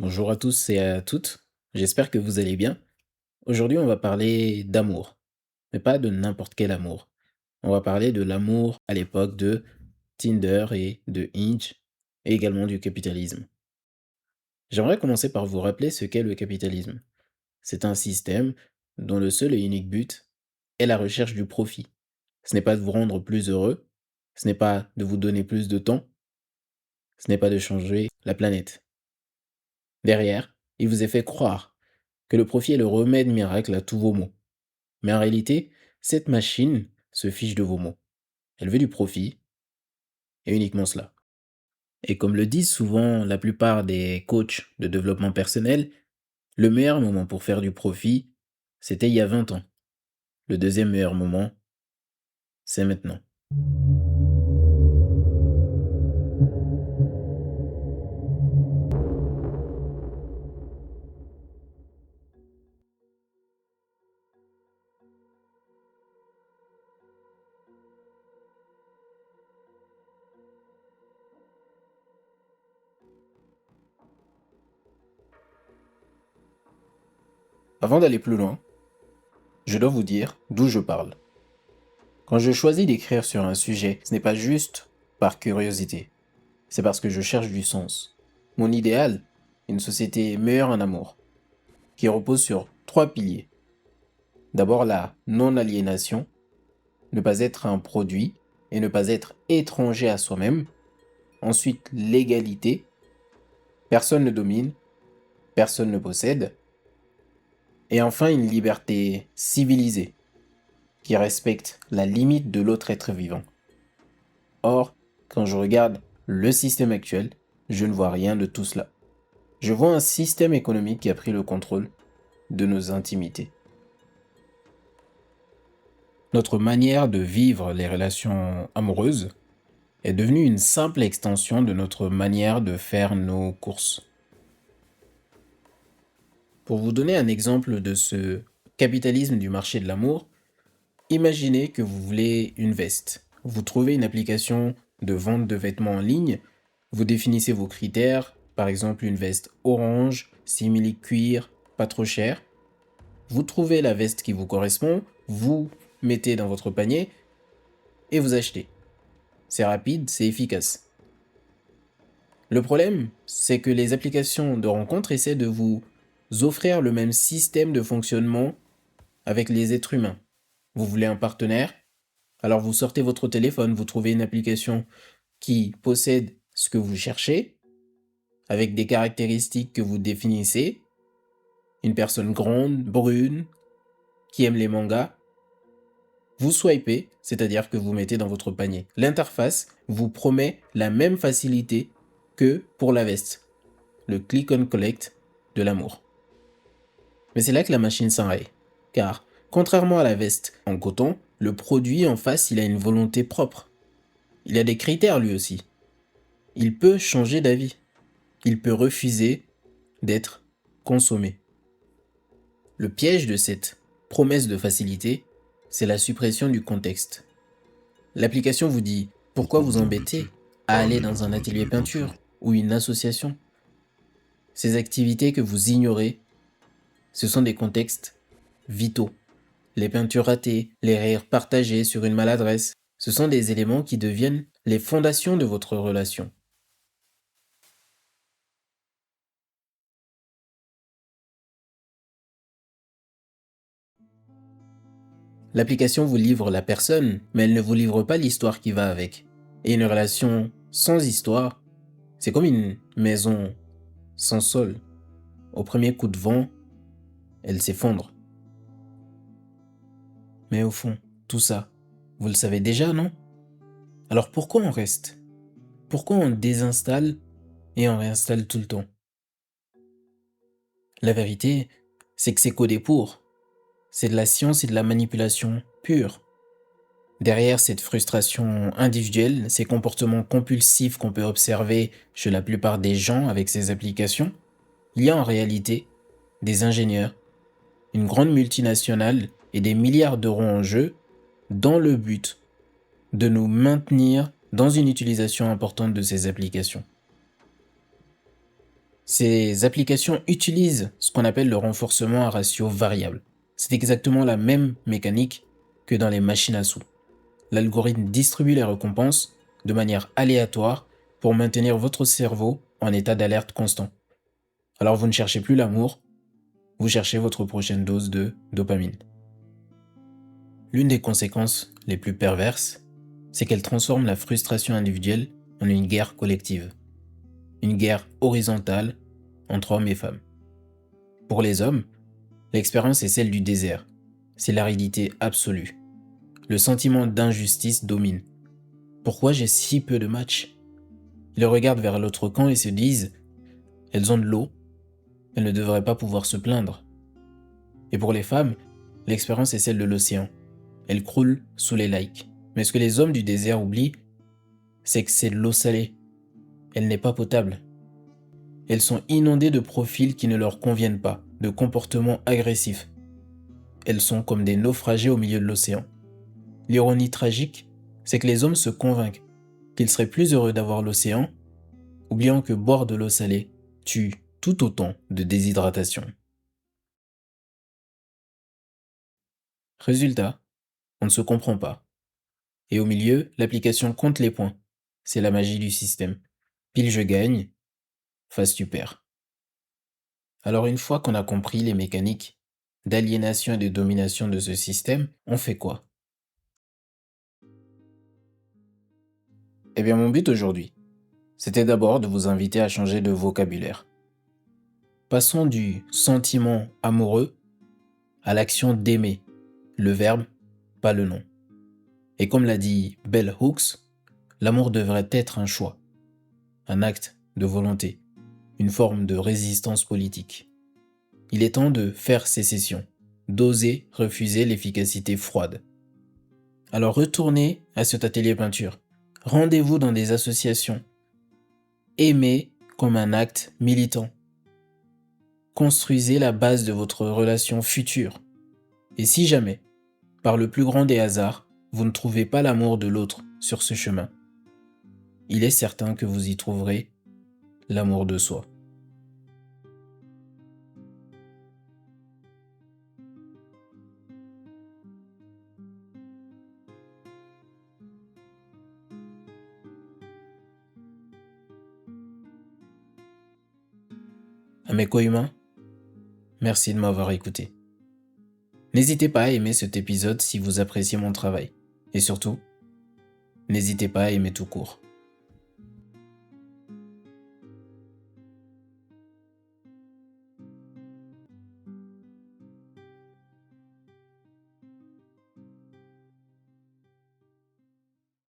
Bonjour à tous et à toutes, j'espère que vous allez bien. Aujourd'hui, on va parler d'amour, mais pas de n'importe quel amour. On va parler de l'amour à l'époque de Tinder et de Hinge, et également du capitalisme. J'aimerais commencer par vous rappeler ce qu'est le capitalisme. C'est un système dont le seul et unique but est la recherche du profit. Ce n'est pas de vous rendre plus heureux, ce n'est pas de vous donner plus de temps, ce n'est pas de changer la planète. Derrière, il vous est fait croire que le profit est le remède miracle à tous vos maux. Mais en réalité, cette machine se fiche de vos maux. Elle veut du profit, et uniquement cela. Et comme le disent souvent la plupart des coachs de développement personnel, le meilleur moment pour faire du profit, c'était il y a 20 ans. Le deuxième meilleur moment, c'est maintenant. Avant d'aller plus loin, je dois vous dire d'où je parle. Quand je choisis d'écrire sur un sujet, ce n'est pas juste par curiosité, c'est parce que je cherche du sens. Mon idéal, une société meilleure en amour, qui repose sur trois piliers. D'abord la non-aliénation, ne pas être un produit et ne pas être étranger à soi-même. Ensuite, l'égalité, personne ne domine, personne ne possède. Et enfin, une liberté civilisée, qui respecte la limite de l'autre être vivant. Or, quand je regarde le système actuel, je ne vois rien de tout cela. Je vois un système économique qui a pris le contrôle de nos intimités. Notre manière de vivre les relations amoureuses est devenue une simple extension de notre manière de faire nos courses. Pour vous donner un exemple de ce capitalisme du marché de l'amour, imaginez que vous voulez une veste. Vous trouvez une application de vente de vêtements en ligne, vous définissez vos critères, par exemple une veste orange, simili cuir, pas trop cher. Vous trouvez la veste qui vous correspond, vous mettez dans votre panier et vous achetez. C'est rapide, c'est efficace. Le problème, c'est que les applications de rencontres essaient de vous offrir le même système de fonctionnement avec les êtres humains. Vous voulez un partenaire? Alors vous sortez votre téléphone, vous trouvez une application qui possède ce que vous cherchez, avec des caractéristiques que vous définissez. Une personne grande, brune, qui aime les mangas. Vous swipez, c'est-à-dire que vous mettez dans votre panier. L'interface vous promet la même facilité que pour la veste. Le click and collect de l'amour. Mais c'est là que la machine s'enraye. Car, contrairement à la veste en coton, le produit en face, il a une volonté propre. Il a des critères lui aussi. Il peut changer d'avis. Il peut refuser d'être consommé. Le piège de cette promesse de facilité, c'est la suppression du contexte. L'application vous dit pourquoi vous embêter à aller dans un atelier peinture ou une association. Ces activités que vous ignorez, ce sont des contextes vitaux. Les peintures ratées, les rires partagés sur une maladresse, ce sont des éléments qui deviennent les fondations de votre relation. L'application vous livre la personne, mais elle ne vous livre pas l'histoire qui va avec. Et une relation sans histoire, c'est comme une maison sans sol. Au premier coup de vent, elle s'effondre. Mais au fond, tout ça, vous le savez déjà, non? Alors pourquoi on reste? Pourquoi on désinstalle et on réinstalle tout le temps? La vérité, c'est que c'est codé pour. C'est de la science et de la manipulation pure. Derrière cette frustration individuelle, ces comportements compulsifs qu'on peut observer chez la plupart des gens avec ces applications, il y a en réalité des ingénieurs, une grande multinationale et des milliards d'euros en jeu dans le but de nous maintenir dans une utilisation importante de ces applications. Ces applications utilisent ce qu'on appelle le renforcement à ratio variable. C'est exactement la même mécanique que dans les machines à sous. L'algorithme distribue les récompenses de manière aléatoire pour maintenir votre cerveau en état d'alerte constant. Alors vous ne cherchez plus l'amour, vous cherchez votre prochaine dose de dopamine. L'une des conséquences les plus perverses, c'est qu'elle transforme la frustration individuelle en une guerre collective. Une guerre horizontale entre hommes et femmes. Pour les hommes, l'expérience est celle du désert. C'est l'aridité absolue. Le sentiment d'injustice domine. Pourquoi j'ai si peu de matchs? Ils regardent vers l'autre camp et se disent « Elles ont de l'eau, elles ne devraient pas pouvoir se plaindre. » Et pour les femmes, l'expérience est celle de l'océan. Elles croulent sous les likes. Mais ce que les hommes du désert oublient, c'est que c'est de l'eau salée. Elle n'est pas potable. Elles sont inondées de profils qui ne leur conviennent pas, de comportements agressifs. Elles sont comme des naufragés au milieu de l'océan. L'ironie tragique, c'est que les hommes se convainquent qu'ils seraient plus heureux d'avoir l'océan, oubliant que boire de l'eau salée tue tout autant de déshydratation. Résultat, on ne se comprend pas. Et au milieu, l'application compte les points. C'est la magie du système. Pile je gagne, face tu perds. Alors une fois qu'on a compris les mécaniques d'aliénation et de domination de ce système, on fait quoi? Eh bien mon but aujourd'hui, c'était d'abord de vous inviter à changer de vocabulaire. Passons du sentiment amoureux à l'action d'aimer, le verbe, pas le nom. Et comme l'a dit Bell Hooks, l'amour devrait être un choix, un acte de volonté, une forme de résistance politique. Il est temps de faire sécession, d'oser refuser l'efficacité froide. Alors retournez à cet atelier peinture, rendez-vous dans des associations, aimez comme un acte militant. Construisez la base de votre relation future. Et si jamais, par le plus grand des hasards, vous ne trouvez pas l'amour de l'autre sur ce chemin, il est certain que vous y trouverez l'amour de soi. À mes co-humains, merci de m'avoir écouté. N'hésitez pas à aimer cet épisode si vous appréciez mon travail. Et surtout, n'hésitez pas à aimer tout court.